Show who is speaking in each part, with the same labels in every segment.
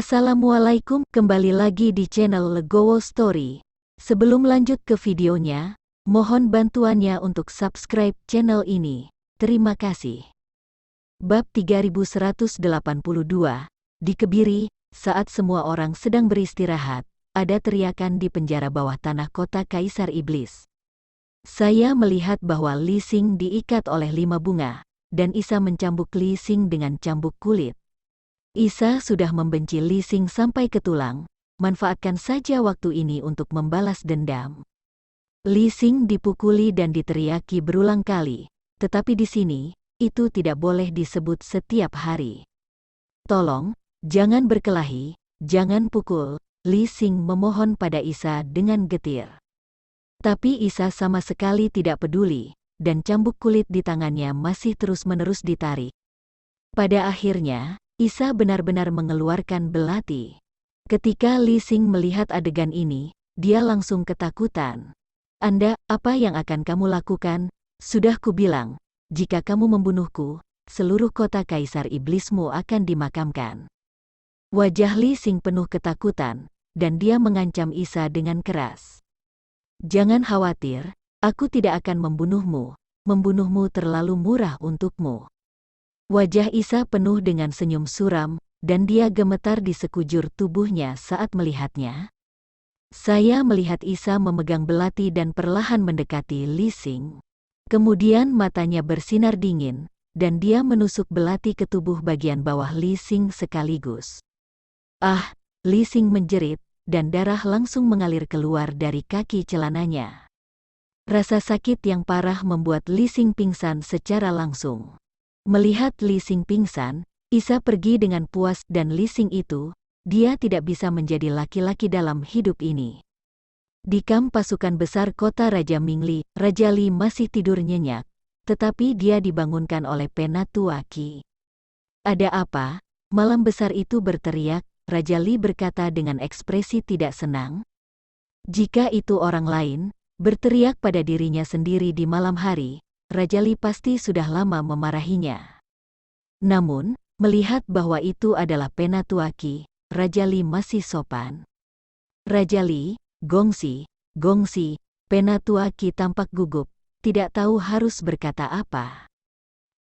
Speaker 1: Assalamualaikum, kembali lagi di channel Legowo Story. Sebelum lanjut ke videonya, mohon bantuannya untuk subscribe channel ini. Terima kasih. Bab 3182. Di Kebiri, saat semua orang sedang beristirahat, ada teriakan di penjara bawah tanah kota Kaisar Iblis. Saya melihat bahwa Li Xing diikat oleh 5 bunga, dan Isa mencambuk Li Xing dengan cambuk kulit. Isa sudah membenci Li Xing sampai ke tulang, manfaatkan saja waktu ini untuk membalas dendam. Li Xing dipukuli dan diteriaki berulang kali, tetapi di sini, itu tidak boleh disebut setiap hari. Tolong, jangan berkelahi, jangan pukul, Li Xing memohon pada Isa dengan getir. Tapi Isa sama sekali tidak peduli, dan cambuk kulit di tangannya masih terus-menerus ditarik. Pada akhirnya, Isa benar-benar mengeluarkan belati. Ketika Li Xing melihat adegan ini, dia langsung ketakutan. "Anda, apa yang akan kamu lakukan? Sudah kubilang, jika kamu membunuhku, seluruh kota Kaisar Iblismu akan dimakamkan." Wajah Li Xing penuh ketakutan, dan dia mengancam Isa dengan keras. "Jangan khawatir, aku tidak akan membunuhmu. Membunuhmu terlalu murah untukmu." Wajah Isa penuh dengan senyum suram, dan dia gemetar di sekujur tubuhnya saat melihatnya. Saya melihat Isa memegang belati dan perlahan mendekati Li Xing. Kemudian matanya bersinar dingin, dan dia menusuk belati ke tubuh bagian bawah Li Xing sekaligus. "Ah!" Li Xing menjerit, dan darah langsung mengalir keluar dari kaki celananya. Rasa sakit yang parah membuat Li Xing pingsan secara langsung. Melihat Li Xing pingsan, Isa pergi dengan puas dan Li Xing itu, dia tidak bisa menjadi laki-laki dalam hidup ini. Di kamp pasukan besar kota Raja Mingli, Raja Li masih tidur nyenyak, tetapi dia dibangunkan oleh Penatua Qi. "Ada apa?" Malam besar itu berteriak, Raja Li berkata dengan ekspresi tidak senang. Jika itu orang lain, berteriak pada dirinya sendiri di malam hari, Raja Li pasti sudah lama memarahinya. Namun, melihat bahwa itu adalah Penatua Qi, Raja Li masih sopan. "Raja Li, Gongsi, Gongsi." Penatua Qi tampak gugup, tidak tahu harus berkata apa.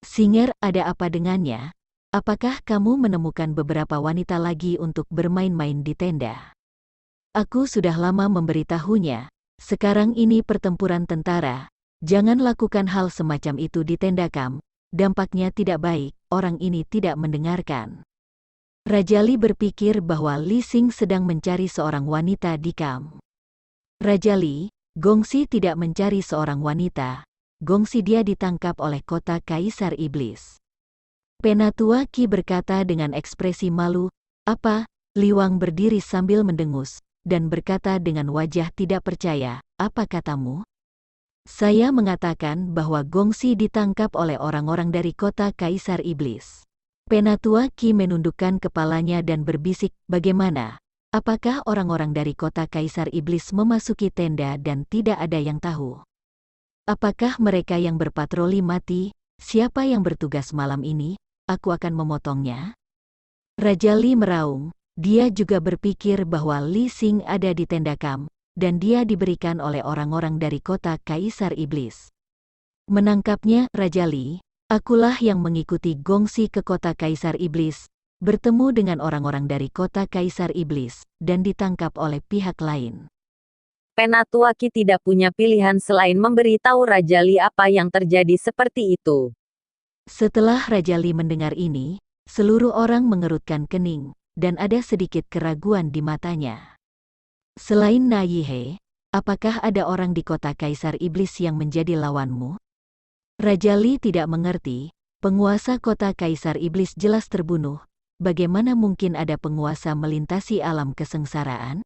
Speaker 1: "Singer, ada apa dengannya? Apakah kamu menemukan beberapa wanita lagi untuk bermain-main di tenda?" "Aku sudah lama memberitahunya, sekarang ini pertempuran tentara. Jangan lakukan hal semacam itu di tenda kamp, dampaknya tidak baik." Orang ini tidak mendengarkan. Raja Li berpikir bahwa Li Xing sedang mencari seorang wanita di kamp. "Raja Li, Gongsi tidak mencari seorang wanita. Gongsi dia ditangkap oleh kota Kaisar Iblis." Penatua Qi berkata dengan ekspresi malu. "Apa?" Li Wang berdiri sambil mendengus, dan berkata dengan wajah tidak percaya, "Apa katamu?" "Saya mengatakan bahwa Gongsi ditangkap oleh orang-orang dari kota Kaisar Iblis." Penatua Qi menundukkan kepalanya dan berbisik, "Bagaimana? Apakah orang-orang dari kota Kaisar Iblis memasuki tenda dan tidak ada yang tahu? Apakah mereka yang berpatroli mati? Siapa yang bertugas malam ini? Aku akan memotongnya." Raja Li meraung, dia juga berpikir bahwa Li Xing ada di tenda kamp, dan dia diberikan oleh orang-orang dari kota Kaisar Iblis. Menangkapnya, "Raja Li, akulah yang mengikuti Gongsi ke kota Kaisar Iblis, bertemu dengan orang-orang dari kota Kaisar Iblis, dan ditangkap oleh pihak lain."
Speaker 2: Penatua Qi tidak punya pilihan selain memberitahu Raja Li apa yang terjadi seperti itu.
Speaker 1: Setelah Raja Li mendengar ini, seluruh orang mengerutkan kening, dan ada sedikit keraguan di matanya. "Selain Na Yihe, apakah ada orang di kota Kaisar Iblis yang menjadi lawanmu?" Raja Li tidak mengerti, penguasa kota Kaisar Iblis jelas terbunuh, bagaimana mungkin ada penguasa melintasi alam kesengsaraan?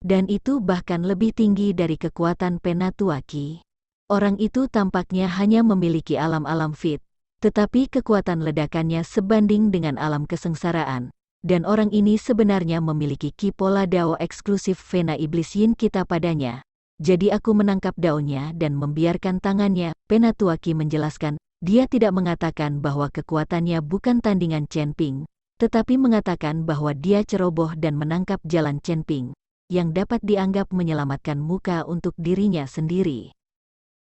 Speaker 1: Dan itu bahkan lebih tinggi dari kekuatan Penatua Qi. Orang itu tampaknya hanya memiliki alam-alam fit, tetapi kekuatan ledakannya sebanding dengan alam kesengsaraan. Dan orang ini sebenarnya memiliki ki pola dao eksklusif Vena Iblis Yin kita padanya. Jadi aku menangkap daunnya dan membiarkan tangannya. Penatua Qi menjelaskan, dia tidak mengatakan bahwa kekuatannya bukan tandingan Chen Ping, tetapi mengatakan bahwa dia ceroboh dan menangkap jalan Chen Ping, yang dapat dianggap menyelamatkan muka untuk dirinya sendiri.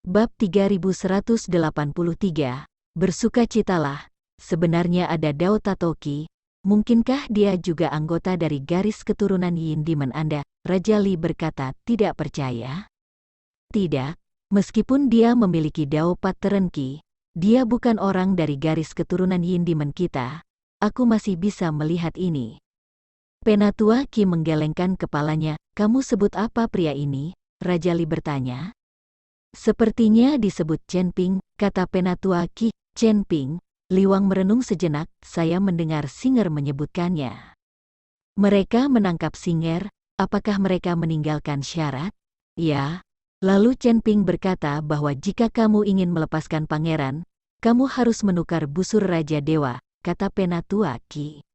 Speaker 1: Bab 3183, Bersukacitalah. Sebenarnya ada Dao Tatoki, mungkinkah dia juga anggota dari garis keturunan Yin Demon Anda? Raja Li berkata tidak percaya. Tidak, meskipun dia memiliki Dao Pattern Ki, dia bukan orang dari garis keturunan Yin Demon kita. Aku masih bisa melihat ini. Penatua Ki menggelengkan kepalanya. Kamu sebut apa pria ini? Raja Li bertanya. Sepertinya disebut Chen Ping, kata Penatua Ki. Chen Ping. Liwang merenung sejenak. Saya mendengar Singer menyebutkannya. Mereka menangkap Singer. Apakah mereka meninggalkan syarat? Ya. Lalu Chen Ping berkata bahwa jika kamu ingin melepaskan pangeran, kamu harus menukar busur Raja Dewa, kata Penatua Ki.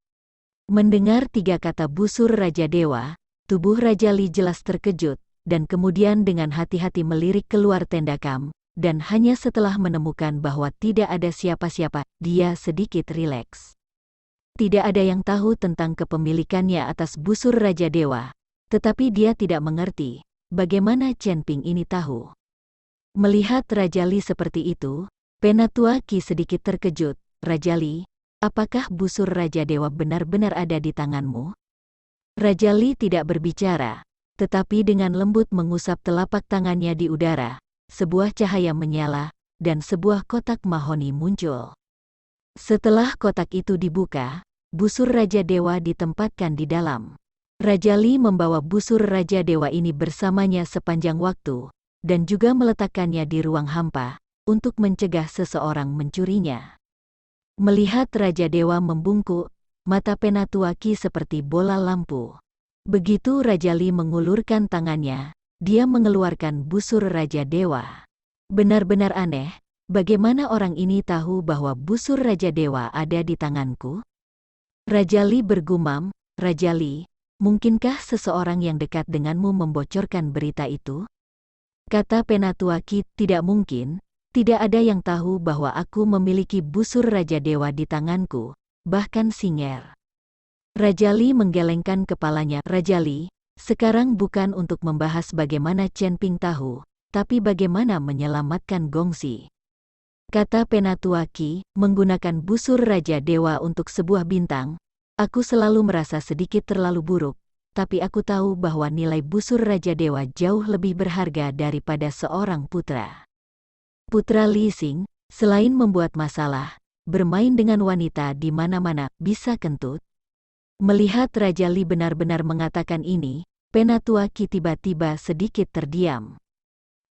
Speaker 1: Mendengar 3 kata busur Raja Dewa, tubuh Raja Li jelas terkejut, dan kemudian dengan hati-hati melirik keluar tenda kamp, dan hanya setelah menemukan bahwa tidak ada siapa-siapa, dia sedikit rileks. Tidak ada yang tahu tentang kepemilikannya atas busur Raja Dewa, tetapi dia tidak mengerti bagaimana Chen Ping ini tahu. Melihat Raja Li seperti itu, Penatua Ki sedikit terkejut. Raja Li, apakah busur Raja Dewa benar-benar ada di tanganmu? Raja Li tidak berbicara, tetapi dengan lembut mengusap telapak tangannya di udara. Sebuah cahaya menyala, dan sebuah kotak mahoni muncul. Setelah kotak itu dibuka, busur Raja Dewa ditempatkan di dalam. Raja Li membawa busur Raja Dewa ini bersamanya sepanjang waktu, dan juga meletakkannya di ruang hampa, untuk mencegah seseorang mencurinya. Melihat Raja Dewa membungkuk, mata Penatua Ki seperti bola lampu. Begitu Raja Li mengulurkan tangannya, dia mengeluarkan busur Raja Dewa. Benar-benar aneh, bagaimana orang ini tahu bahwa busur Raja Dewa ada di tanganku? Raja Li bergumam, Raja Li, mungkinkah seseorang yang dekat denganmu membocorkan berita itu? Kata Penatua Ki, tidak mungkin, tidak ada yang tahu bahwa aku memiliki busur Raja Dewa di tanganku, bahkan Singer. Raja Li menggelengkan kepalanya. Raja Li, sekarang bukan untuk membahas bagaimana Chen Ping tahu, tapi bagaimana menyelamatkan Gongxi. Kata Penatua Ki, menggunakan busur Raja Dewa untuk sebuah bintang, aku selalu merasa sedikit terlalu buruk, tapi aku tahu bahwa nilai busur Raja Dewa jauh lebih berharga daripada seorang putra. Putra Li Xing, selain membuat masalah, bermain dengan wanita di mana-mana, bisa kentut. Melihat Raja Li benar-benar mengatakan ini, Penatua Ki tiba-tiba sedikit terdiam.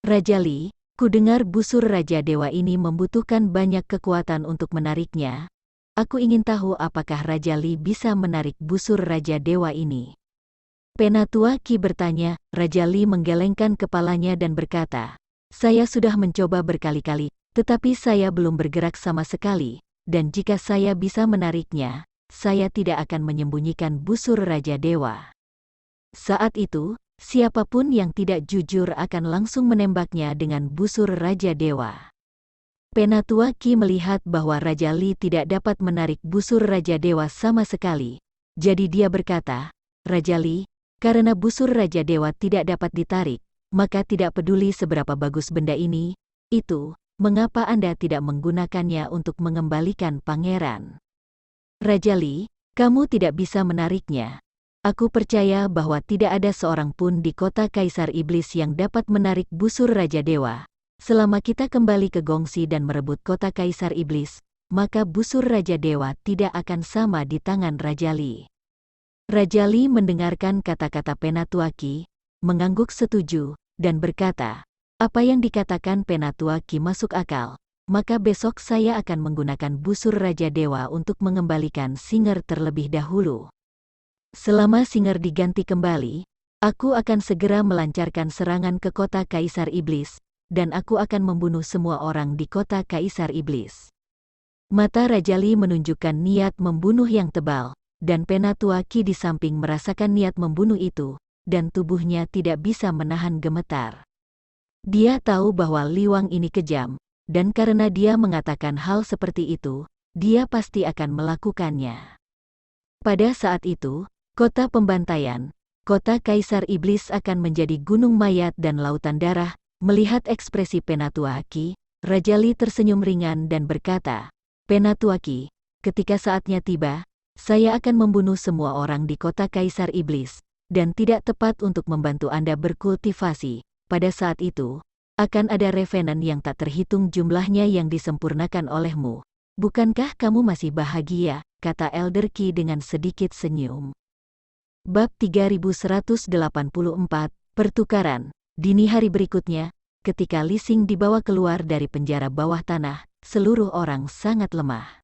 Speaker 1: Raja Li, ku dengar busur Raja Dewa ini membutuhkan banyak kekuatan untuk menariknya. Aku ingin tahu apakah Raja Li bisa menarik busur Raja Dewa ini. Penatua Ki bertanya. Raja Li menggelengkan kepalanya dan berkata, saya sudah mencoba berkali-kali, tetapi saya belum bergerak sama sekali, dan jika saya bisa menariknya, saya tidak akan menyembunyikan busur Raja Dewa. Saat itu, siapapun yang tidak jujur akan langsung menembaknya dengan busur Raja Dewa. Penatua Ki melihat bahwa Raja Li tidak dapat menarik busur Raja Dewa sama sekali. Jadi dia berkata, Raja Li, karena busur Raja Dewa tidak dapat ditarik, maka tidak peduli seberapa bagus benda ini, itu, mengapa Anda tidak menggunakannya untuk mengembalikan pangeran? Raja Li, kamu tidak bisa menariknya. Aku percaya bahwa tidak ada seorang pun di kota Kaisar Iblis yang dapat menarik busur Raja Dewa. Selama kita kembali ke Gongxi dan merebut kota Kaisar Iblis, maka busur Raja Dewa tidak akan sama di tangan Raja Li. Raja Li mendengarkan kata-kata Penatua Ki, mengangguk setuju, dan berkata, apa yang dikatakan Penatua Ki masuk akal. Maka besok saya akan menggunakan busur Raja Dewa untuk mengembalikan Singer terlebih dahulu. Selama Singer diganti kembali, aku akan segera melancarkan serangan ke kota Kaisar Iblis, dan aku akan membunuh semua orang di kota Kaisar Iblis. Mata Raja Li menunjukkan niat membunuh yang tebal, dan Penatua Ki di samping merasakan niat membunuh itu, dan tubuhnya tidak bisa menahan gemetar. Dia tahu bahwa Liwang ini kejam, dan karena dia mengatakan hal seperti itu, dia pasti akan melakukannya. Pada saat itu, kota pembantaian, kota Kaisar Iblis akan menjadi gunung mayat dan lautan darah. Melihat ekspresi Penatuaki, Raja Li tersenyum ringan dan berkata, Penatuaki, ketika saatnya tiba, saya akan membunuh semua orang di kota Kaisar Iblis, dan tidak tepat untuk membantu Anda berkultivasi. Pada saat itu, akan ada revenant yang tak terhitung jumlahnya yang disempurnakan olehmu. Bukankah kamu masih bahagia? Kata Elder Qi dengan sedikit senyum. Bab 3184, Pertukaran. Dini hari berikutnya, ketika Li Xing dibawa keluar dari penjara bawah tanah, seluruh orang sangat lemah.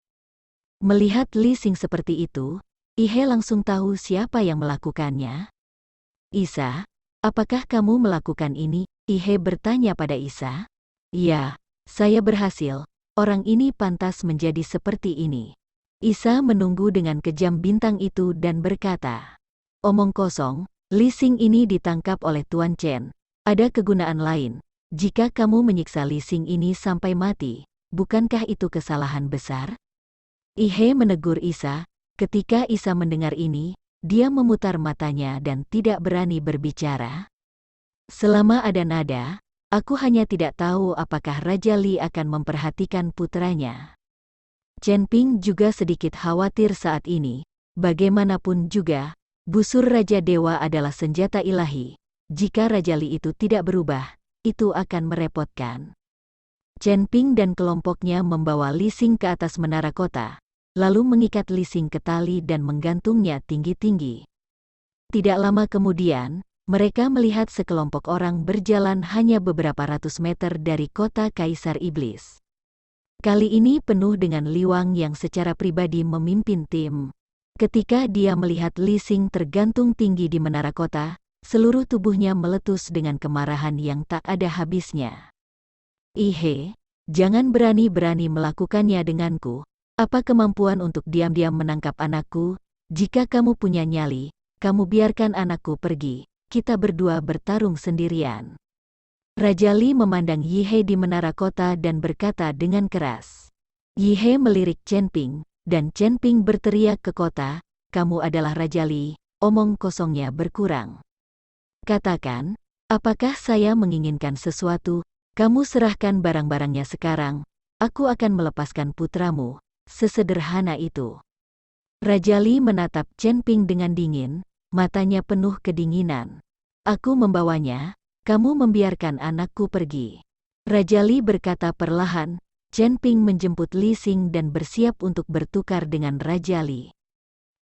Speaker 1: Melihat Li Xing seperti itu, Ihe langsung tahu siapa yang melakukannya. Isa, apakah kamu melakukan ini? Ihe bertanya pada Isa. Ya, saya berhasil. Orang ini pantas menjadi seperti ini. Isa menunggu dengan kejam bintang itu dan berkata, omong kosong, Li Xing ini ditangkap oleh Tuan Chen. Ada kegunaan lain. Jika kamu menyiksa Li Xing ini sampai mati, bukankah itu kesalahan besar? Ihe menegur Isa. Ketika Isa mendengar ini, dia memutar matanya dan tidak berani berbicara. Selama ada nada, aku hanya tidak tahu apakah Raja Li akan memperhatikan putranya. Chen Ping juga sedikit khawatir saat ini. Bagaimanapun juga, busur Raja Dewa adalah senjata ilahi. Jika Raja Li itu tidak berubah, itu akan merepotkan. Chen Ping dan kelompoknya membawa Li Xing ke atas menara kota, lalu mengikat Li Xing ke tali dan menggantungnya tinggi-tinggi. Tidak lama kemudian, mereka melihat sekelompok orang berjalan hanya beberapa ratus meter dari kota Kaisar Iblis. Kali ini penuh dengan Li Wang yang secara pribadi memimpin tim. Ketika dia melihat Li Xing tergantung tinggi di menara kota, seluruh tubuhnya meletus dengan kemarahan yang tak ada habisnya. Ihe, jangan berani-berani melakukannya denganku. Apa kemampuan untuk diam-diam menangkap anakku? Jika kamu punya nyali, kamu biarkan anakku pergi. Kita berdua bertarung sendirian. Raja Li memandang Yihe di menara kota dan berkata dengan keras. Yihe melirik Chen Ping, dan Chen Ping berteriak ke kota, kamu adalah Raja Li, omong kosongnya berkurang. Katakan, apakah saya menginginkan sesuatu? Kamu serahkan barang-barangnya sekarang, aku akan melepaskan putramu. Sesederhana itu. Raja Li menatap Chen Ping dengan dingin, matanya penuh kedinginan. Aku membawanya, kamu membiarkan anakku pergi. Raja Li berkata perlahan. Chen Ping menjemput Li Xing dan bersiap untuk bertukar dengan Raja Li.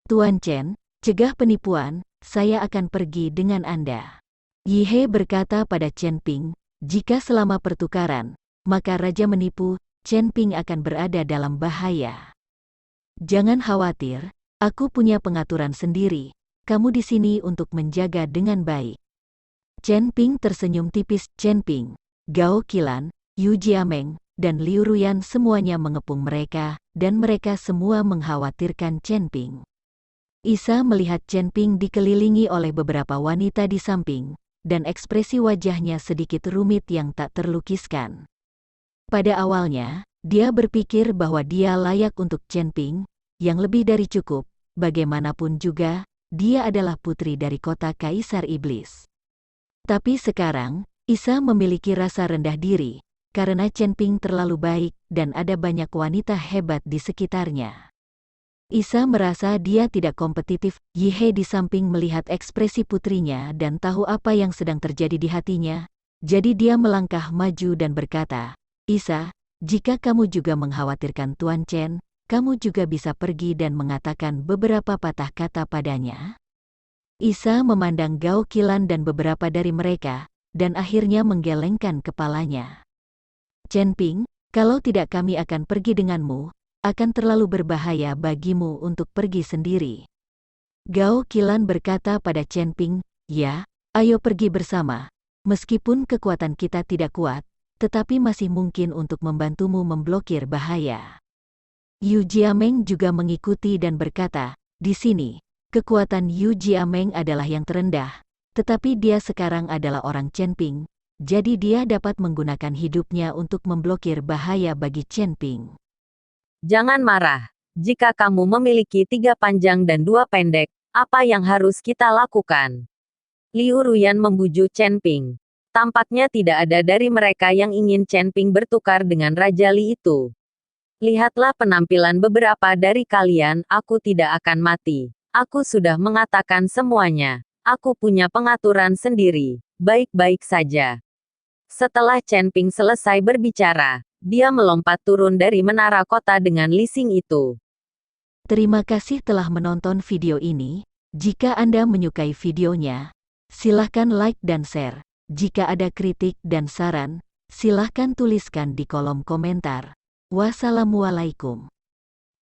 Speaker 1: Tuan Chen, cegah penipuan, saya akan pergi dengan Anda. Yihe berkata pada Chen Ping, jika selama pertukaran, maka Raja menipu, Chen Ping akan berada dalam bahaya. Jangan khawatir, aku punya pengaturan sendiri, kamu di sini untuk menjaga dengan baik. Chen Ping tersenyum tipis. Chen Ping, Gao Qilan, Yu Jiameng, dan Liu Ruyan semuanya mengepung mereka, dan mereka semua mengkhawatirkan Chen Ping. Isa melihat Chen Ping dikelilingi oleh beberapa wanita di samping, dan ekspresi wajahnya sedikit rumit yang tak terlukiskan. Pada awalnya, dia berpikir bahwa dia layak untuk Chen Ping, yang lebih dari cukup, bagaimanapun juga, dia adalah putri dari kota Kaisar Iblis. Tapi sekarang, Isa memiliki rasa rendah diri, karena Chen Ping terlalu baik dan ada banyak wanita hebat di sekitarnya. Isa merasa dia tidak kompetitif. Yihe di samping melihat ekspresi putrinya dan tahu apa yang sedang terjadi di hatinya, jadi dia melangkah maju dan berkata, Isa, jika kamu juga mengkhawatirkan Tuan Chen, kamu juga bisa pergi dan mengatakan beberapa patah kata padanya. Isa memandang Gao Qilan dan beberapa dari mereka, dan akhirnya menggelengkan kepalanya. Chen Ping, kalau tidak kami akan pergi denganmu, akan terlalu berbahaya bagimu untuk pergi sendiri. Gao Qilan berkata pada Chen Ping, ya, ayo pergi bersama. Meskipun kekuatan kita tidak kuat, tetapi masih mungkin untuk membantumu memblokir bahaya. Yu Jiameng juga mengikuti dan berkata, di sini, kekuatan Yu Jiameng adalah yang terendah, tetapi dia sekarang adalah orang Chen Ping, jadi dia dapat menggunakan hidupnya untuk memblokir bahaya bagi Chen Ping.
Speaker 2: Jangan marah. Jika kamu memiliki 3 panjang dan 2 pendek, apa yang harus kita lakukan? Liu Ruyan membujuk Chen Ping. Tampaknya tidak ada dari mereka yang ingin Chen Ping bertukar dengan Raja Li itu. Lihatlah penampilan beberapa dari kalian, aku tidak akan mati. Aku sudah mengatakan semuanya. Aku punya pengaturan sendiri. Baik-baik saja. Setelah Chen Ping selesai berbicara, dia melompat turun dari menara kota dengan leasing itu.
Speaker 1: Terima kasih telah menonton video ini. Jika Anda menyukai videonya, silahkan like dan share. Jika ada kritik dan saran, silahkan tuliskan di kolom komentar. Wassalamualaikum.